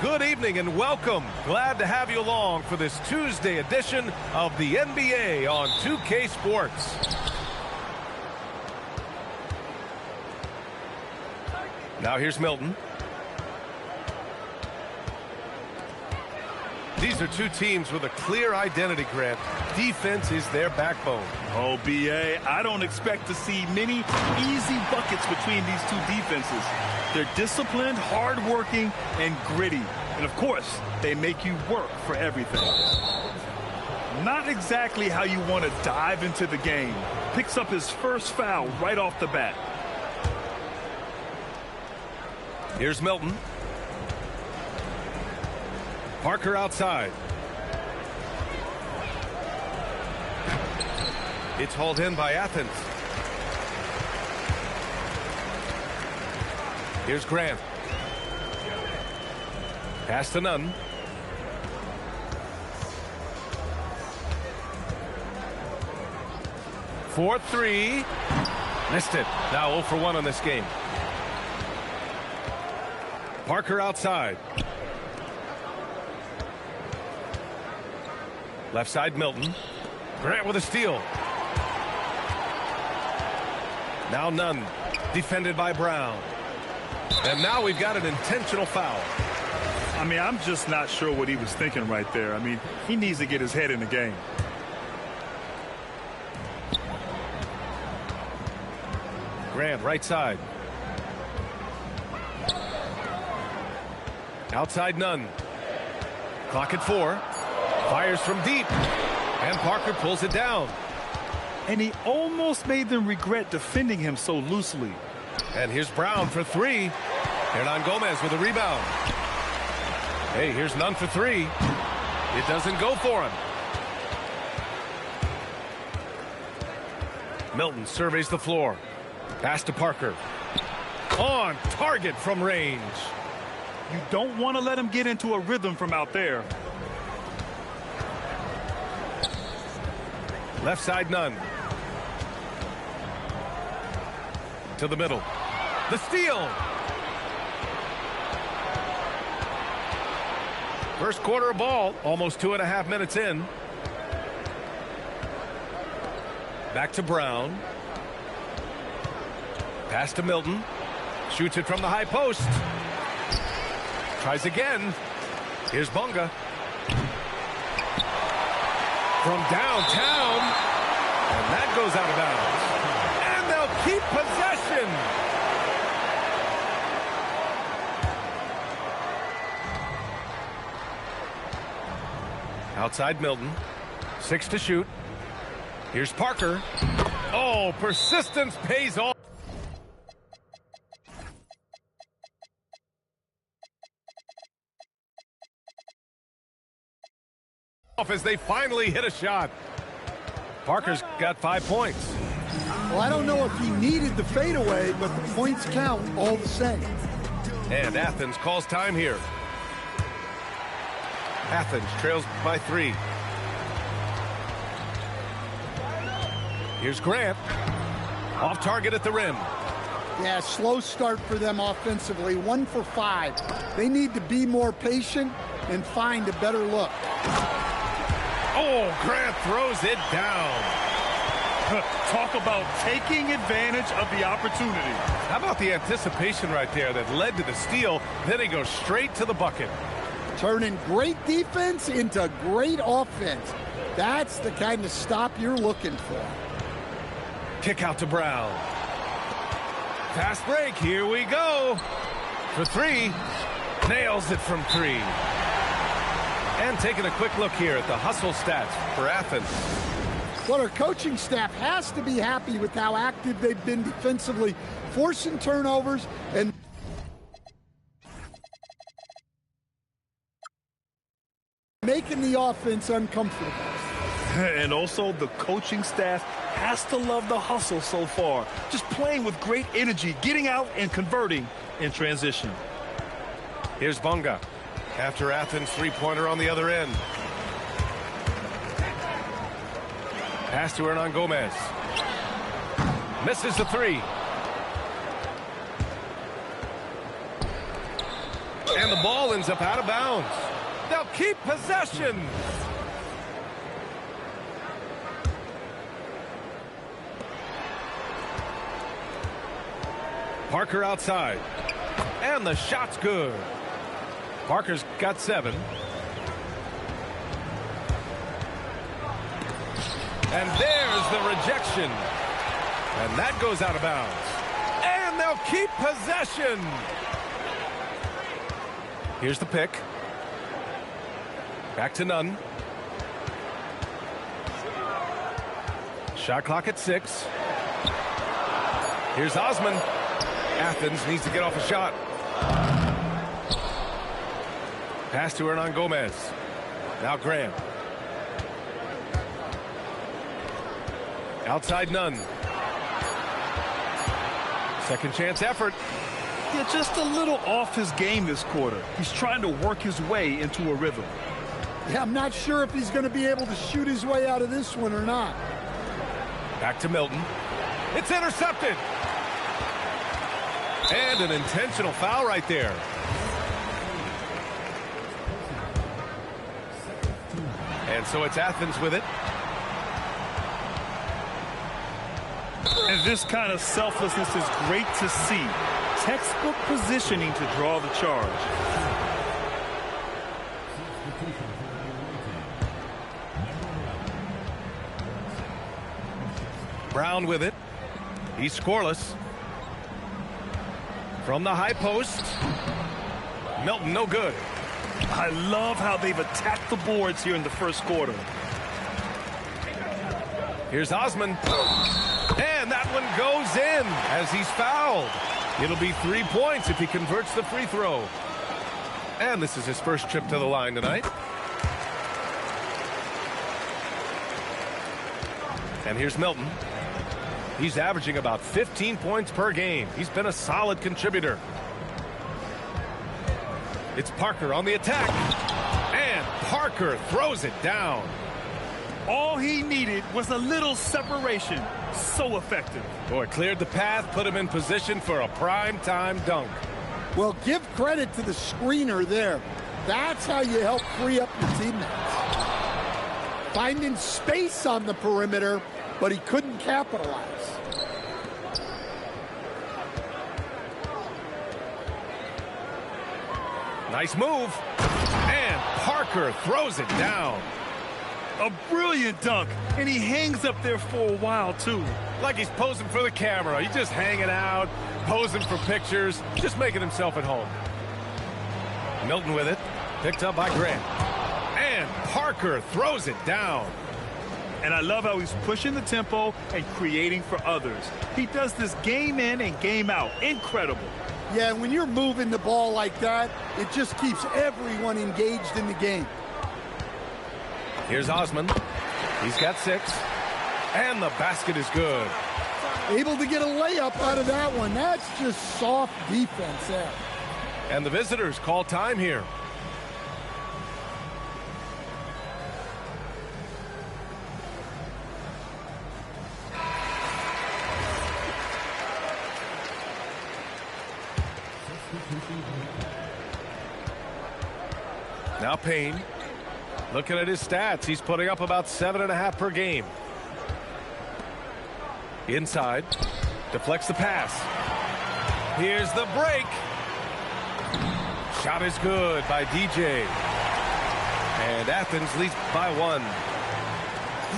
good evening and welcome. Glad to have you along for this Tuesday edition of the NBA on 2K Sports. Now here's Milton. These are two teams with a clear identity, Grant. Defense is their backbone. Oh, B.A., I don't expect to see many easy buckets between these two defenses. They're disciplined, hard-working, and gritty. And, of course, they make you work for everything. Not exactly how you want to dive into the game. Picks up his first foul right off the bat. Here's Milton. Parker outside. It's hauled in by Athens. Here's Grant. Pass to Nunn. For three. Missed it. Now 0 for 1 on this game. Parker outside. Left side, Milton. Grant with a steal. Now Nunn. Defended by Brown. And now we've got an intentional foul. I mean, I'm just not sure what he was thinking right there. I mean, he needs to get his head in the game. Grant, right side. Outside Nunn. Clock at 4. Fires from deep. And Parker pulls it down. And he almost made them regret defending him so loosely. And here's Brown for 3. Hernan Gomez with a rebound. Hey, here's Nunn for 3. It doesn't go for him. Milton surveys the floor. Pass to Parker. On target from range. You don't want to let him get into a rhythm from out there. Left side, Nunn. To the middle. The steal. First quarter of ball, almost 2.5 minutes in. Back to Brown. Pass to Milton. Shoots it from the high post. Tries again. Here's Bunga. From downtown. And that goes out of bounds. And they'll keep possession. Outside Milton. 6 to shoot. Here's Parker. Oh, persistence pays off. As they finally hit a shot. Parker's got 5 points. Well, I don't know if he needed the fadeaway, but the points count all the same. And Athens calls time here. Athens trails by 3. Here's Grant. Off target at the rim. Yeah, slow start for them offensively. 1 for 5. They need to be more patient and find a better look. Oh, Grant throws it down. Talk about taking advantage of the opportunity. How about the anticipation right there that led to the steal? Then he goes straight to the bucket. Turning great defense into great offense. That's the kind of stop you're looking for. Kick out to Brown. Fast break. Here we go. For 3. Nails it from 3. And taking a quick look here at the hustle stats for Athens. Well, our coaching staff has to be happy with how active they've been defensively, forcing turnovers and making the offense uncomfortable. And also the coaching staff has to love the hustle so far. Just playing with great energy, getting out and converting in transition. Here's Bunga. After Athens' 3-pointer on the other end. Pass to Hernan Gomez. Misses the 3. And the ball ends up out of bounds. They'll keep possession. Parker outside. And the shot's good. Parker's got 7. And there's the rejection. And that goes out of bounds. And they'll keep possession. Here's the pick. Back to none. Shot clock at 6. Here's Osman. Athens needs to get off a shot. Pass to Hernan Gomez. Now Graham. Outside none. Second chance effort. Yeah, just a little off his game this quarter. He's trying to work his way into a rhythm. Yeah, I'm not sure if he's going to be able to shoot his way out of this one or not. Back to Milton. It's intercepted. And an intentional foul right there. And so it's Athens with it. And this kind of selflessness is great to see. Textbook positioning to draw the charge. Brown with it. He's scoreless. From the high post. Milton, no good. I love how they've attacked the boards here in the first quarter. Here's Osman. And that one goes in as he's fouled. It'll be 3 points if he converts the free throw. And this is his first trip to the line tonight. And here's Milton. He's averaging about 15 points per game. He's been a solid contributor. It's Parker on the attack. And Parker throws it down. All he needed was a little separation. So effective. Boy, cleared the path, put him in position for a prime-time dunk. Well, give credit to the screener there. That's how you help free up your teammates. Finding space on the perimeter, but he couldn't capitalize. Nice move. And Parker throws it down. A brilliant dunk, and he hangs up there for a while, too. Like he's posing for the camera. He's just hanging out, posing for pictures, just making himself at home. Milton with it. Picked up by Grant. And Parker throws it down. And I love how he's pushing the tempo and creating for others. He does this game in and game out. Incredible. Yeah, when you're moving the ball like that, it just keeps everyone engaged in the game. Here's Osman. He's got 6. And the basket is good. Able to get a layup out of that one. That's just soft defense there. And the visitors call time here. Now Payne. Looking at his stats, he's putting up about 7.5 per game. Inside. Deflects the pass. Here's the break. Shot is good by DJ. And Athens leads by 1.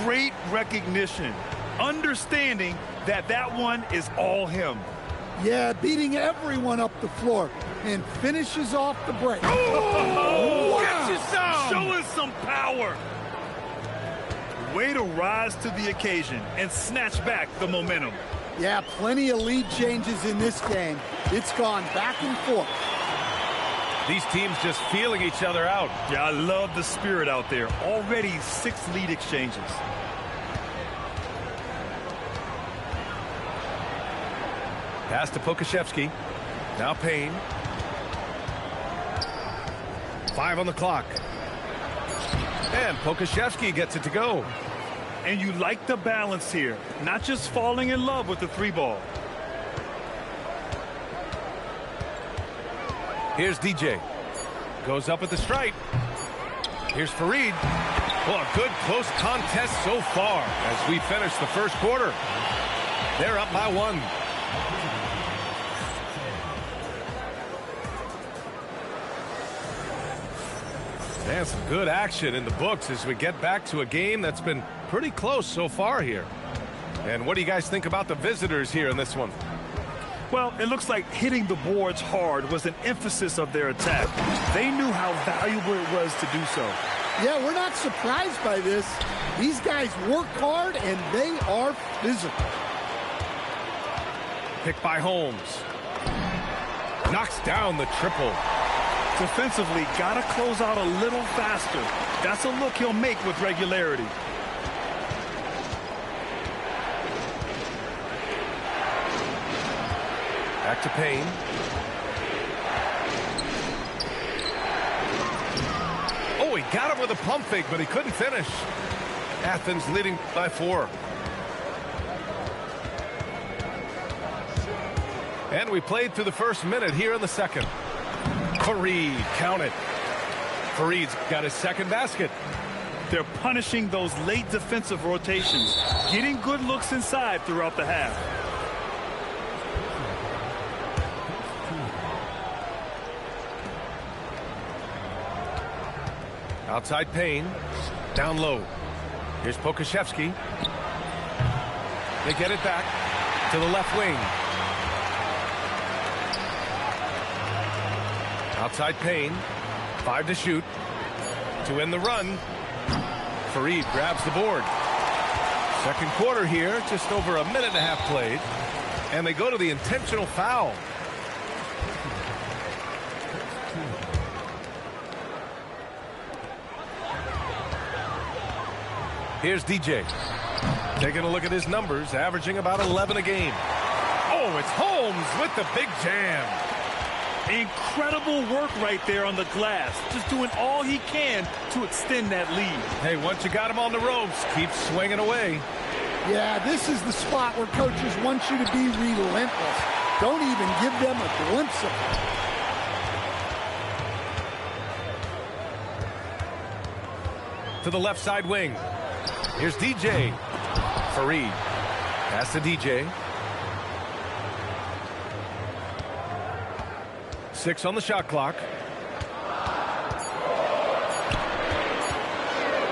Great recognition. Understanding that that one is all him. Yeah, beating everyone up the floor and finishes off the break. Oh, wow. Gets you some. Showing some power. Way to rise to the occasion and snatch back the momentum. Yeah, plenty of lead changes in this game. It's gone back and forth. These teams just feeling each other out. Yeah, I love the spirit out there. Already 6 lead exchanges. Pass to Pokashevsky. Now Payne. 5 on the clock. And Pokashevsky gets it to go. And you like the balance here. Not just falling in love with the 3-ball. Here's DJ. Goes up at the stripe. Here's Farid. Well, a good close contest so far as we finish the first quarter. They're up by 1. And some good action in the books as we get back to a game that's been pretty close so far here. And what do you guys think about the visitors here in this one? Well, it looks like hitting the boards hard was an emphasis of their attack. They knew how valuable it was to do so. Yeah, we're not surprised by this. These guys work hard, and they are physical. Picked by Holmes. Knocks down the triple. Defensively, got to close out a little faster. That's a look he'll make with regularity. Back to Payne. Oh, he got him with a pump fake, but he couldn't finish. Athens leading by 4. And we played through the first minute here in the second. Farid, count it. Farid's got his second basket. They're punishing those late defensive rotations, getting good looks inside throughout the half. Outside Payne. Down low. Here's Pokashevsky. They get it back to the left wing. Outside Payne. 5 to shoot. To end the run. Farid grabs the board. Second quarter here. Just over a minute and a half played. And they go to the intentional foul. Here's DJ. Taking a look at his numbers, averaging about 11 a game. Oh, it's Holmes with the big jam. Incredible work right there on the glass. Just doing all he can to extend that lead. Hey, once you got him on the ropes, keep swinging away. Yeah, this is the spot where coaches want you to be relentless. Don't even give them a glimpse of it. To the left side wing. Here's DJ. Farid. Pass to DJ. 6 on the shot clock.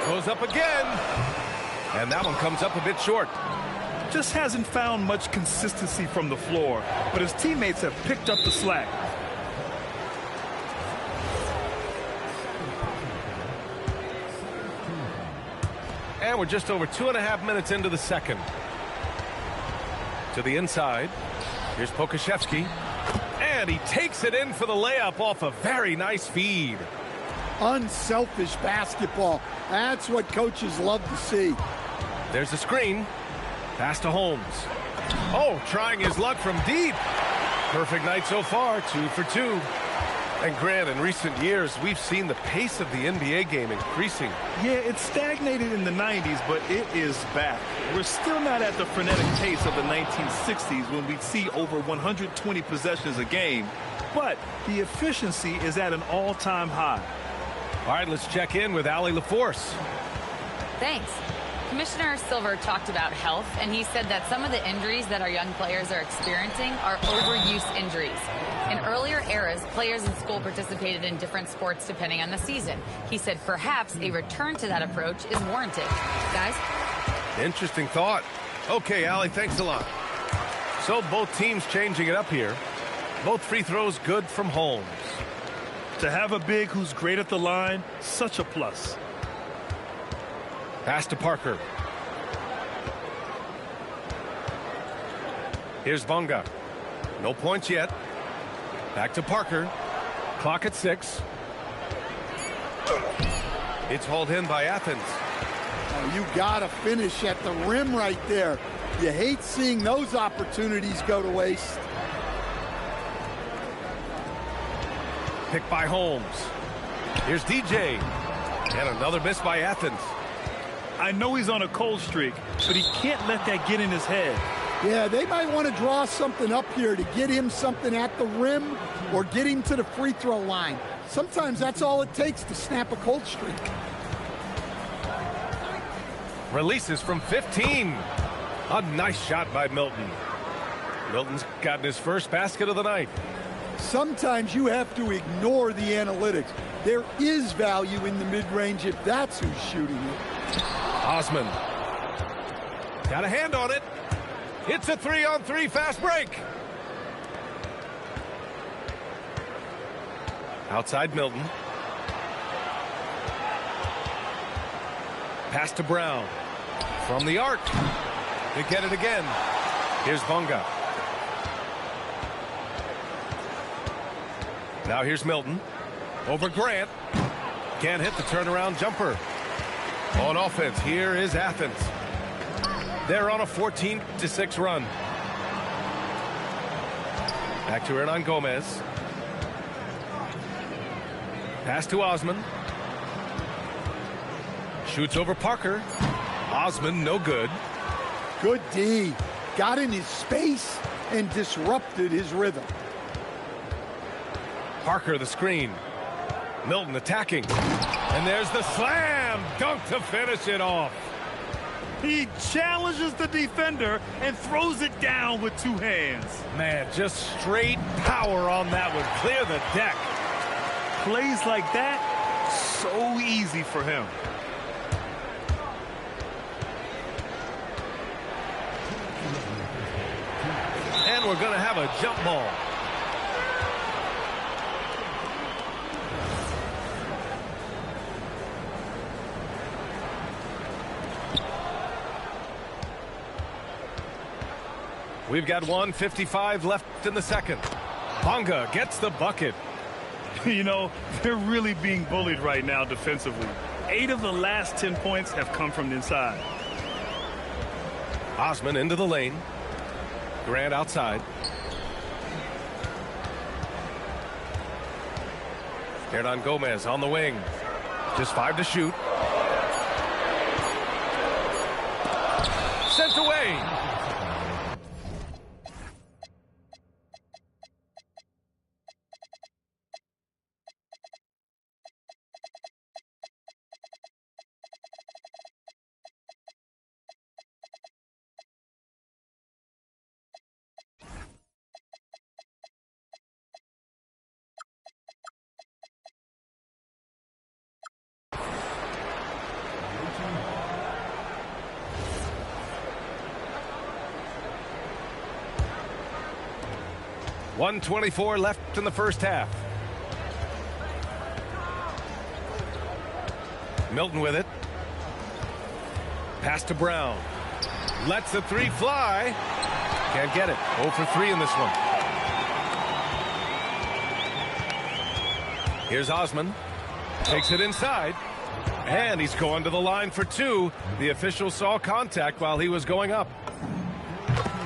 Goes up again. And that one comes up a bit short. Just hasn't found much consistency from the floor, but his teammates have picked up the slack. And we're just over 2.5 minutes into the second. To the inside. Here's Pokashevsky. And he takes it in for the layup off a very nice feed. Unselfish basketball. That's what coaches love to see. There's the screen. Pass to Holmes. Oh, trying his luck from deep. Perfect night so far, 2 for 2. And Grant, in recent years, we've seen the pace of the NBA game increasing. Yeah, it stagnated in the 90s, but it is back. We're still not at the frenetic pace of the 1960s when we'd see over 120 possessions a game, but the efficiency is at an all-time high. All right, let's check in with Allie LaForce. Thanks. Commissioner Silver talked about health, and he said that some of the injuries that our young players are experiencing are overuse injuries. In earlier eras, players in school participated in different sports depending on the season. He said perhaps a return to that approach is warranted. Guys? Interesting thought. Okay, Allie, thanks a lot. So both teams changing it up here. Both free throws good from Holmes. To have a big who's great at the line, such a plus. Pass to Parker. Here's Bonga. No points yet. Back to Parker. Clock at 6. It's hauled in by Athens. Oh, you gotta finish at the rim right there. You hate seeing those opportunities go to waste. Picked by Holmes. Here's DJ. And another miss by Athens. I know he's on a cold streak, but he can't let that get in his head. Yeah, they might want to draw something up here to get him something at the rim, or get him to the free throw line. Sometimes that's all it takes to snap a cold streak. Releases from 15. A nice shot by Milton. Milton's gotten his first basket of the night. Sometimes you have to ignore the analytics. There is value in the mid-range if that's who's shooting it. Osman. Got a hand on it. It's a 3-on-3 fast break. Outside Milton. Pass to Brown. From the arc. They get it again. Here's Bonga. Now here's Milton. Over Grant. Can't hit the turnaround jumper. On offense, here is Athens. They're on a 14-6 run. Back to Hernan Gomez. Pass to Osman. Shoots over Parker. Osman, no good. Good D. Got in his space and disrupted his rhythm. Parker the screen. Milton attacking. And there's the slam dunk to finish it off. He challenges the defender and throws it down with two hands. Man, just straight power on that one. Clear the deck. Plays like that, so easy for him. And we're going to have a jump ball. We've got 1:55 left in the second. Bonga gets the bucket. You know, they're really being bullied right now defensively. 8 of the last 10 points have come from the inside. Osman into the lane. Grant outside. Hernan Gomez on the wing. Just 5 to shoot. Sent away. .124 left in the first half. Milton with it. Pass to Brown. Lets the 3 fly. Can't get it. 0 for 3 in this one. Here's Osman. Takes it inside. And he's going to the line for 2. The official saw contact while he was going up.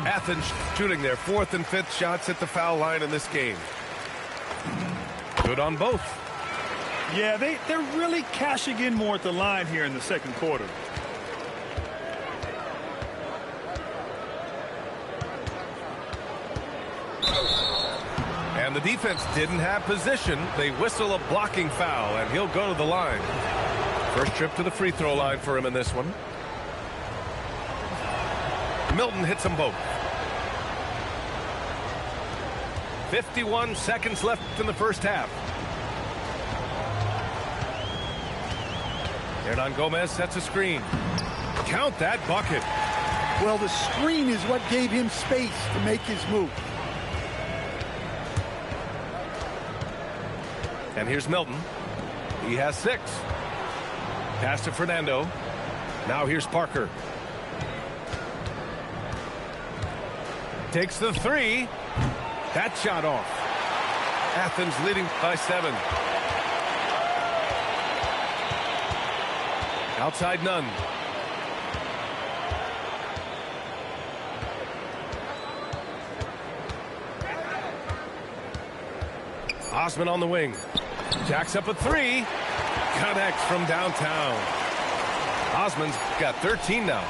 Athens shooting their 4th and 5th shots at the foul line in this game. Good on both. Yeah, they're really cashing in more at the line here in the second quarter. And the defense didn't have position. They whistle a blocking foul, and he'll go to the line. First trip to the free throw line for him in this one. Milton hits them both. 51 seconds left in the first half. Hernan Gomez sets a screen. Count that bucket. Well, the screen is what gave him space to make his move. And here's Milton. He has 6. Pass to Fernando. Now here's Parker. Takes the 3. That shot off. Athens leading by 7. Outside none. Osman on the wing. Jacks up a 3. Connects from downtown. Osman's got 13 now.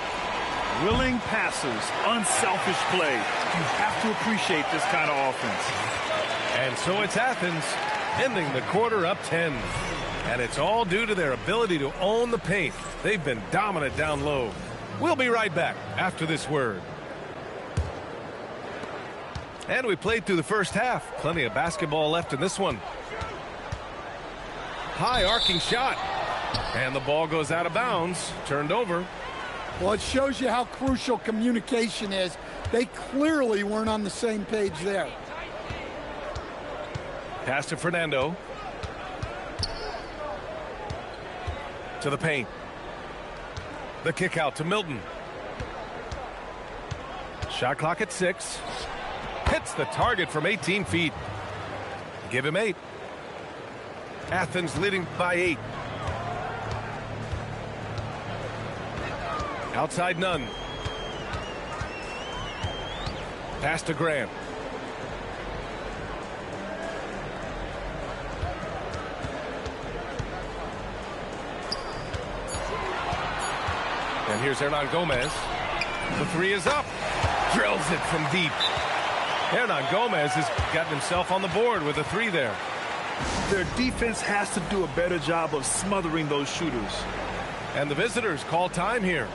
Willing passes, unselfish play. You have to appreciate this kind of offense. And so it's Athens ending the quarter up 10. And it's all due to their ability to own the paint. They've been dominant down low. We'll be right back after this word. And we played through the first half. Plenty of basketball left in this one. High arcing shot. And the ball goes out of bounds. Turned over. Well, it shows you how crucial communication is. They clearly weren't on the same page there. Pass to Fernando. To the paint. The kick out to Milton. Shot clock at 6. Hits the target from 18 feet. Give him 8. Athens leading by 8. Outside none. Pass to Grant. And here's Hernan Gomez. The 3 is up. Drills it from deep. Hernan Gomez has gotten himself on the board with a 3 there. Their defense has to do a better job of smothering those shooters. And the visitors call time here.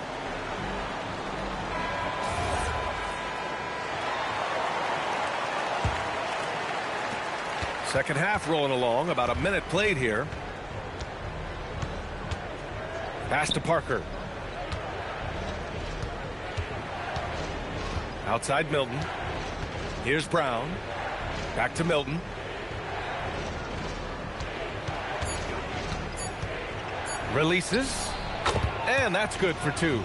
Second half rolling along. About a minute played here. Pass to Parker. Outside Milton. Here's Brown. Back to Milton. Releases. And that's good for 2.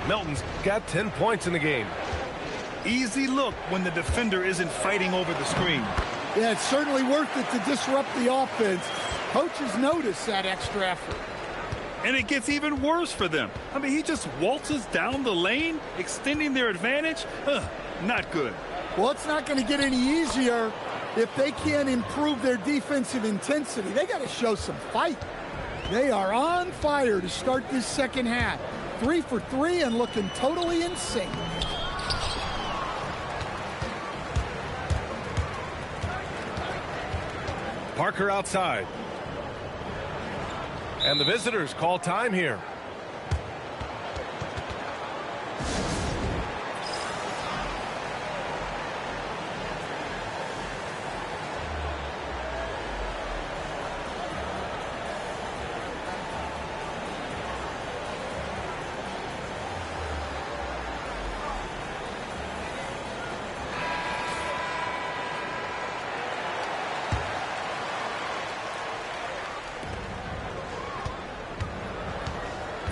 Milton's got 10 points in the game. Easy look when the defender isn't fighting over the screen. Yeah, it's certainly worth it to disrupt the offense. Coaches notice that extra effort. And it gets even worse for them. I mean, he just waltzes down the lane, extending their advantage. Not good. Well, it's not going to get any easier if they can't improve their defensive intensity. They got to show some fight. They are on fire to start this second half. 3 for 3 and looking totally insane. Parker outside. And the visitors call time here.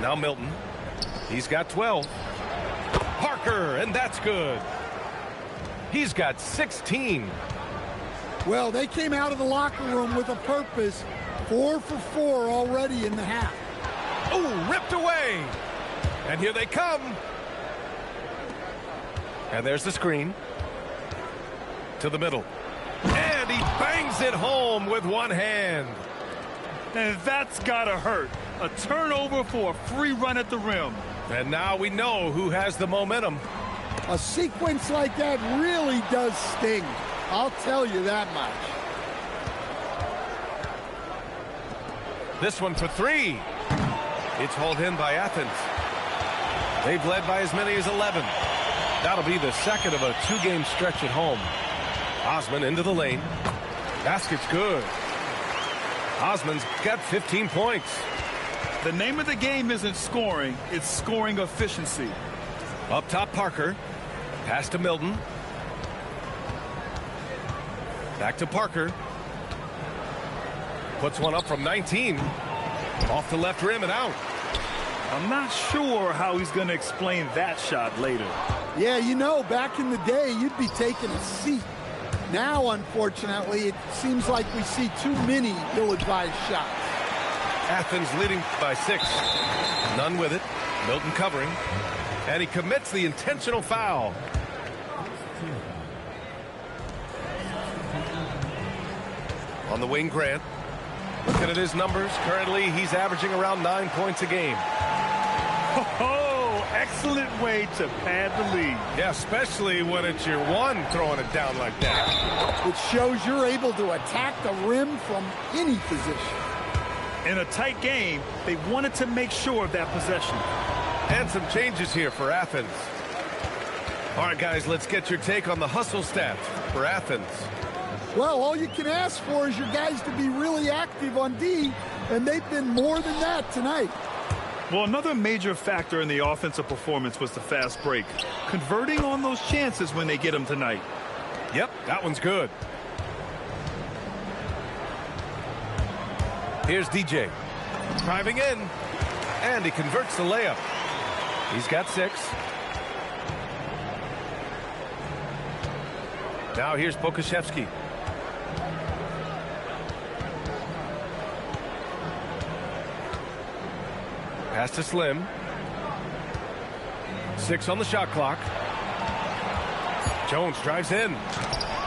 Now Milton. He's got 12. Parker, and that's good. He's got 16. Well, they came out of the locker room with a purpose. 4 for 4 already in the half. Oh, ripped away. And here they come. And there's the screen. To the middle. And he bangs it home with one hand. And that's gotta hurt. A turnover for a free run at the rim. And now we know who has the momentum. A sequence like that really does sting. I'll tell you that much. This one for 3. It's hauled in by Athens. They've led by as many as 11. That'll be the second of a 2-game stretch at home. Osman into the lane. Basket's good. Osman's got 15 points. The name of the game isn't scoring, it's scoring efficiency. Up top, Parker. Pass to Milton. Back to Parker. Puts one up from 19. Off the left rim and out. I'm not sure how he's going to explain that shot later. Yeah, you know, back in the day, you'd be taking a seat. Now, unfortunately, it seems like we see too many ill-advised shots. Athens leading by 6. None with it. Milton covering. And he commits the intentional foul. On the wing, Grant. Looking at his numbers, currently he's averaging around 9 points a game. Oh, excellent way to pad the lead. Yeah, especially when it's your one throwing it down like that. It shows you're able to attack the rim from any position. In a tight game, they wanted to make sure of that possession. And some changes here for Athens. All right, guys, let's get your take on the hustle stats for Athens. Well, all you can ask for is your guys to be really active on D, and they've been more than that tonight. Well, another major factor in the offensive performance was the fast break. Converting on those chances when they get them tonight. Yep, that one's good. Here's DJ. Driving in. And he converts the layup. He's got 6. Now here's Pokashevsky. Pass to Slim. 6 on the shot clock. Jones drives in.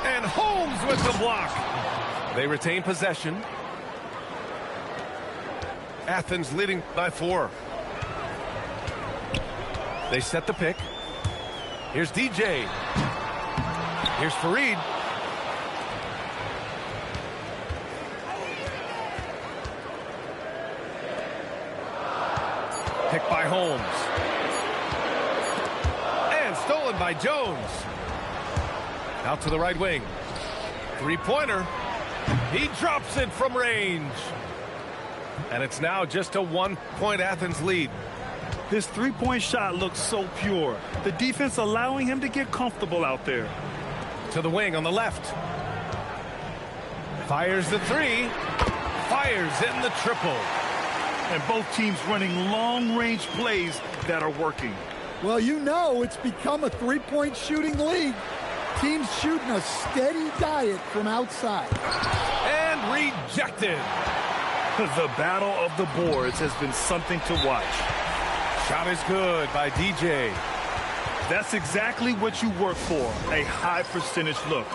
And Holmes with the block. They retain possession. Athens leading by 4. They set the pick. Here's DJ. Here's Fareed. Picked by Holmes. And stolen by Jones. Out to the right wing. Three-pointer. He drops it from range. And it's now just a 1-point Athens lead. His three-point shot looks so pure. The defense allowing him to get comfortable out there. To the wing on the left. Fires the 3. Fires in the triple. And both teams running long-range plays that are working. Well, you know it's become a three-point shooting league. Teams shooting a steady diet from outside. And rejected. The battle of the boards has been something to watch. Shot is good by DJ. That's exactly what you work for, a high percentage look.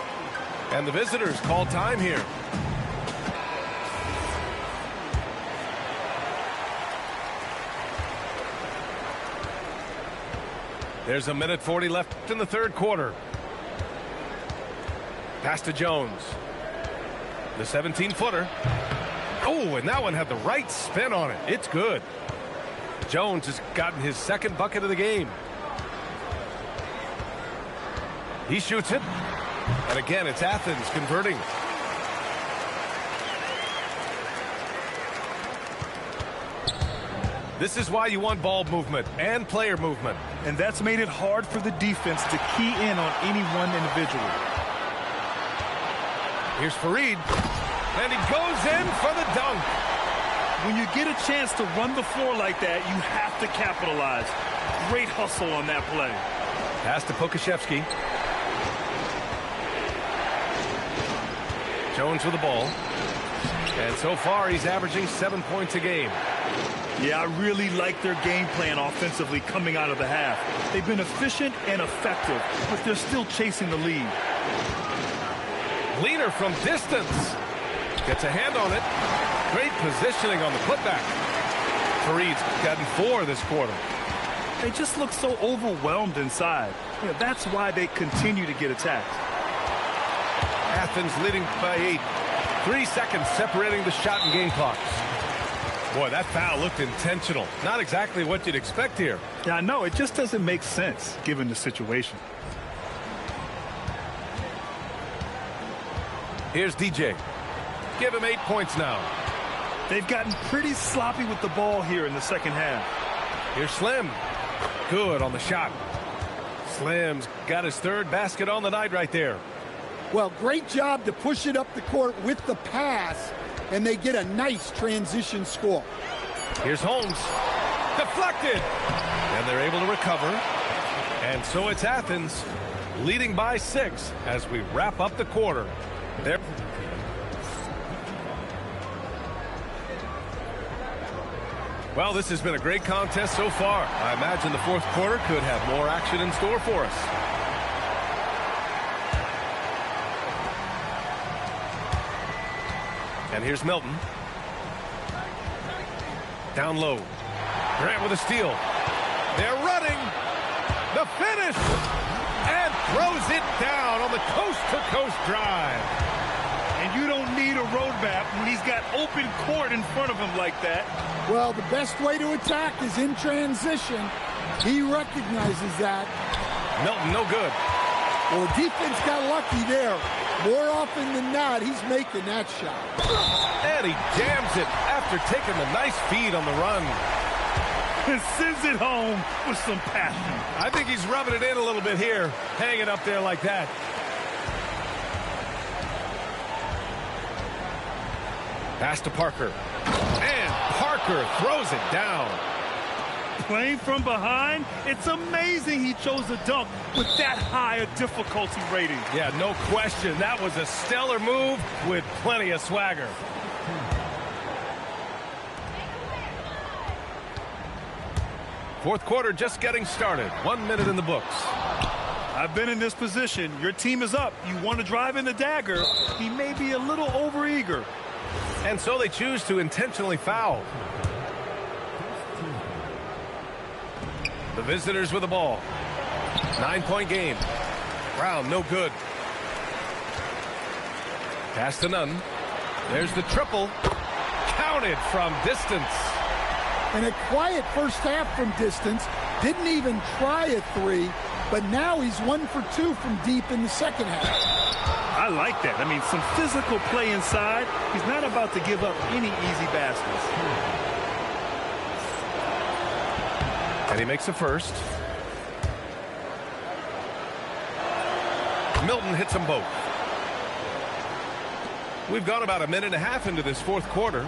And the visitors call time here. There's a minute 40 left in the third quarter. Pass to Jones. The 17-footer. Oh, and that one had the right spin on it. It's good. Jones has gotten his second bucket of the game. He shoots it. And again, it's Athens converting. This is why you want ball movement and player movement. And that's made it hard for the defense to key in on any one individual. Here's Fareed. And he goes in for the dunk. When you get a chance to run the floor like that, you have to capitalize. Great hustle on that play. Pass to Pokashevsky. Jones with the ball. And so far, he's averaging 7 points a game. Yeah, I really like their game plan offensively coming out of the half. They've been efficient and effective, but they're still chasing the lead. Leaner from distance. Gets a hand on it. Great positioning on the putback. Fareed's gotten 4 this quarter. They just look so overwhelmed inside. You know, that's why they continue to get attacked. Athens leading by 8. 3 seconds separating the shot and game clocks. Boy, that foul looked intentional. Not exactly what you'd expect here. Yeah, I know. It just doesn't make sense given the situation. Here's DJ. Give him 8 points now. They've gotten pretty sloppy with the ball here in the second half. Here's Slim. Good on the shot. Slim's got his 3rd basket on the night right there. Well, great job to push it up the court with the pass, and they get a nice transition score. Here's Holmes. Deflected. And they're able to recover. And so it's Athens leading by 6 as we wrap up the quarter. There. Well, this has been a great contest so far. I imagine the fourth quarter could have more action in store for us. And here's Milton. Down low. Grant with a steal. They're running. The finish. And throws it down on the coast-to-coast drive. And you don't need a roadmap when he's got open court in front of him like that. Well, the best way to attack is in transition. He recognizes that. Milton, no good. Well, the defense got lucky there. More often than not, he's making that shot. And he jams it after taking the nice feed on the run. And sends it home with some passion. I think he's rubbing it in a little bit here, hanging up there like that. Pass to Parker. And Parker throws it down. Playing from behind, it's amazing he chose a dunk with that high a difficulty rating. Yeah, no question. That was a stellar move with plenty of swagger. Fourth quarter just getting started. 1 minute in the books. I've been in this position. Your team is up. You want to drive in the dagger. He may be a little overeager. And so they choose to intentionally foul. The visitors with the ball. 9-point game. Brown, no good. Pass to Nunn. There's the triple. Counted from distance. And a quiet first half from distance. Didn't even try a three, but now he's 1 for 2 from deep in the second half. I like that. I mean, some physical play inside. He's not about to give up any easy baskets. And he makes a first. Milton hits them both. We've gone about 1.5 minutes into this fourth quarter.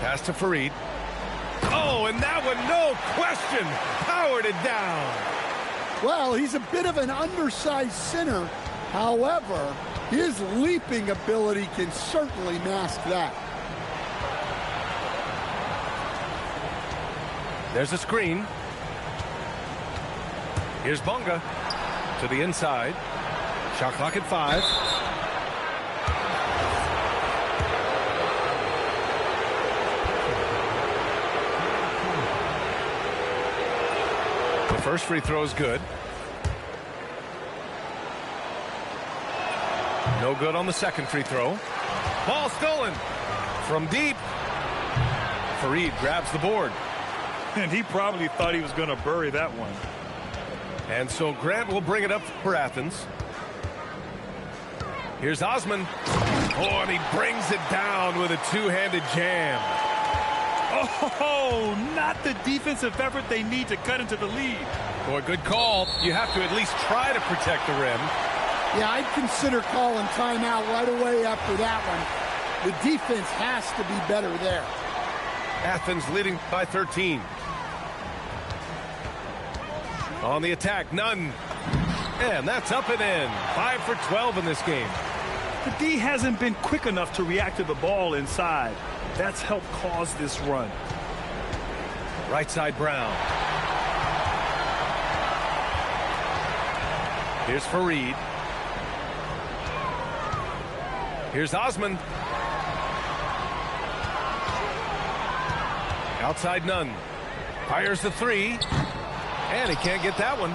Pass to Fareed. Oh, and that one, no question, powered it down. Well, he's a bit of an undersized center. However, his leaping ability can certainly mask that. There's a screen. Here's Bonga to the inside. Shot clock at 5. The first free throw is good. No good on the second free throw. Ball stolen from deep. Fareed grabs the board. And he probably thought he was going to bury that one. And so Grant will bring it up for Athens. Here's Osman. Oh, and he brings it down with a two-handed jam. Oh, not the defensive effort they need to cut into the lead. Boy, good call. You have to at least try to protect the rim. Yeah, I'd consider calling timeout right away after that one. The defense has to be better there. Athens leading by 13. On the attack, Nunn. And that's up and in. 5 for 12 in this game. The D hasn't been quick enough to react to the ball inside. That's helped cause this run. Right side, Brown. Here's Fareed. Here's Osman. Outside Nunn. Fires the three. And he can't get that one.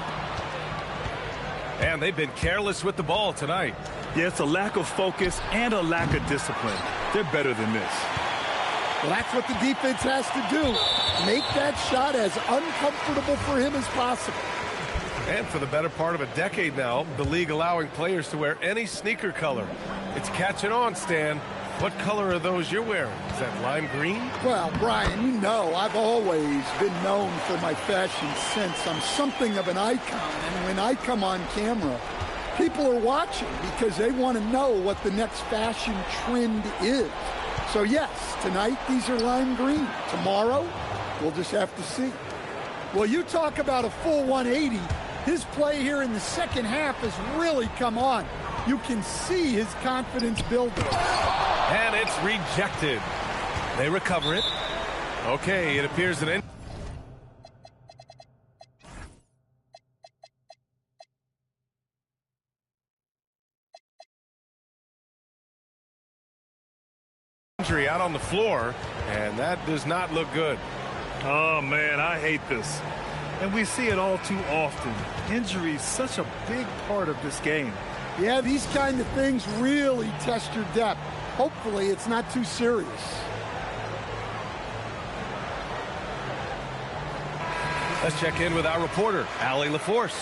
And they've been careless with the ball tonight. Yeah, it's a lack of focus and a lack of discipline. They're better than this. Well, that's what the defense has to do. Make that shot as uncomfortable for him as possible. And for the better part of a decade now, the league allowing players to wear any sneaker color. It's catching on, Stan. What color are those you're wearing? Is that lime green? Well, Brian, you know I've always been known for my fashion sense. I'm something of an icon, and when I come on camera, people are watching because they want to know what the next fashion trend is. So yes, tonight these are lime green. Tomorrow, we'll just have to see. Well, you talk about a full 180. His play here in the second half has really come on. You can see his confidence building. And it's rejected. They recover it. Okay, it appears that injury out on the floor, and that does not look good. Oh, man, I hate this. And we see it all too often. Injury is such a big part of this game. Yeah, these kind of things really test your depth. Hopefully, it's not too serious. Let's check in with our reporter, Allie LaForce.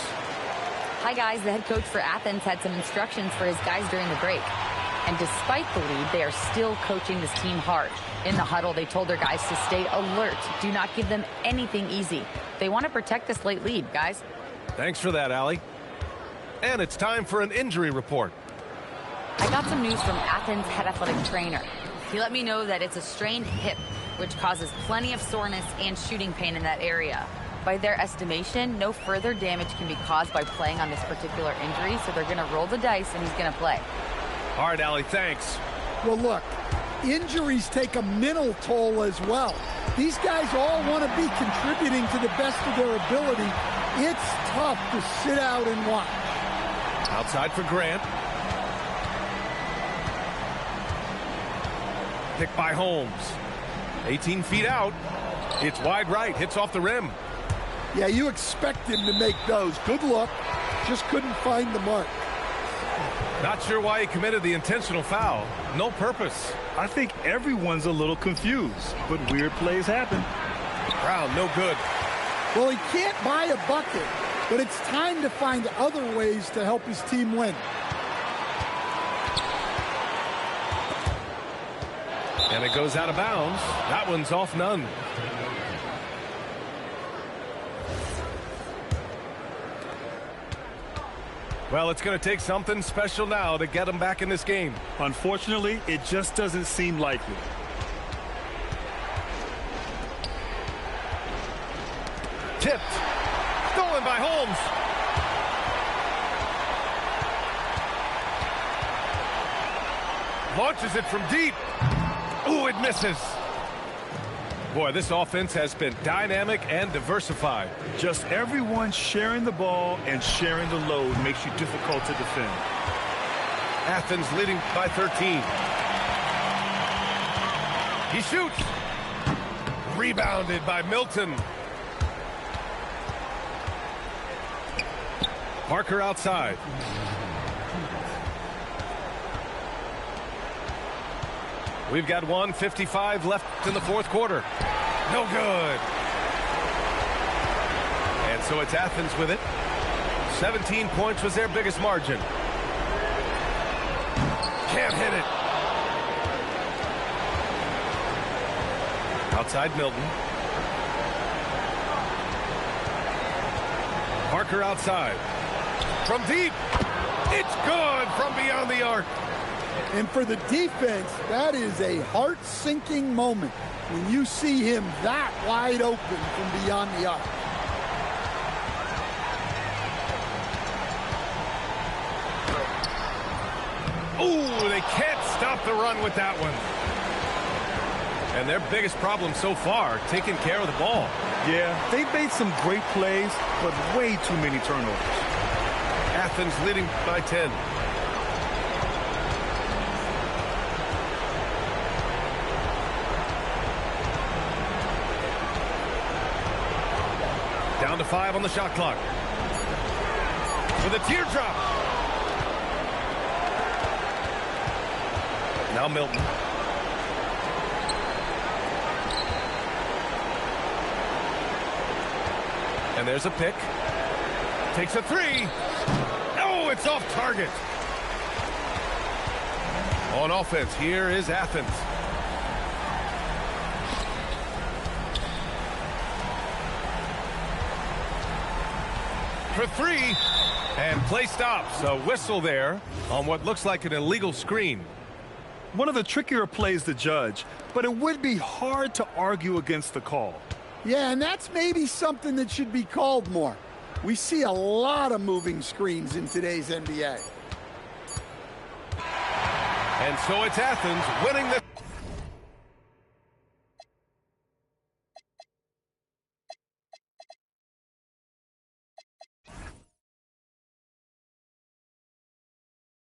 Hi, guys. The head coach for Athens had some instructions for his guys during the break. And despite the lead, they are still coaching this team hard. In the huddle, they told their guys to stay alert. Do not give them anything easy. They want to protect this late lead, guys. Thanks for that, Allie. And it's time for an injury report. I got some news from Athens head athletic trainer. He let me know that it's a strained hip, which causes plenty of soreness and shooting pain in that area. By their estimation, no further damage can be caused by playing on this particular injury, so they're going to roll the dice and he's going to play. All right, Allie, thanks. Well, look, injuries take a mental toll as well. These guys all want to be contributing to the best of their ability. It's tough to sit out and watch. Outside for Grant. Pick by Holmes. 18 feet out. It's wide right. Hits off the rim. Yeah, you expect him to make those. Good luck. Just couldn't find the mark. Not sure why he committed the intentional foul. No purpose. I think everyone's a little confused, but weird plays happen. Brown, no good. Well, he can't buy a bucket, but it's time to find other ways to help his team win. And it goes out of bounds. That one's off none. Well, it's going to take something special now to get him back in this game. Unfortunately, it just doesn't seem likely. Tipped. Stolen by Holmes. Launches it from deep. Ooh, it misses. Boy, this offense has been dynamic and diversified. Just everyone sharing the ball and sharing the load makes you difficult to defend. Athens leading by 13. He shoots. Rebounded by Milton. Parker outside. We've got 1:55 left in the fourth quarter. No good. And so it's Athens with it. 17 points was their biggest margin. Can't hit it. Outside Milton. Parker outside. From deep. It's good from beyond the arc. And for the defense, that is a heart-sinking moment when you see him that wide open from beyond the arc. Ooh, they can't stop the run with that one. And their biggest problem so far, taking care of the ball. Yeah, they've made some great plays, but way too many turnovers. Athens leading by 10. Down to 5 on the shot clock. With a teardrop. Now Milton. And there's a pick. Takes a three. Oh, it's off target. On offense, here is Athens. For three. And play stops. A whistle there on what looks like an illegal screen. One of the trickier plays to judge, but it would be hard to argue against the call. Yeah, and that's maybe something that should be called more. We see a lot of moving screens in today's NBA. And so it's Athens winning the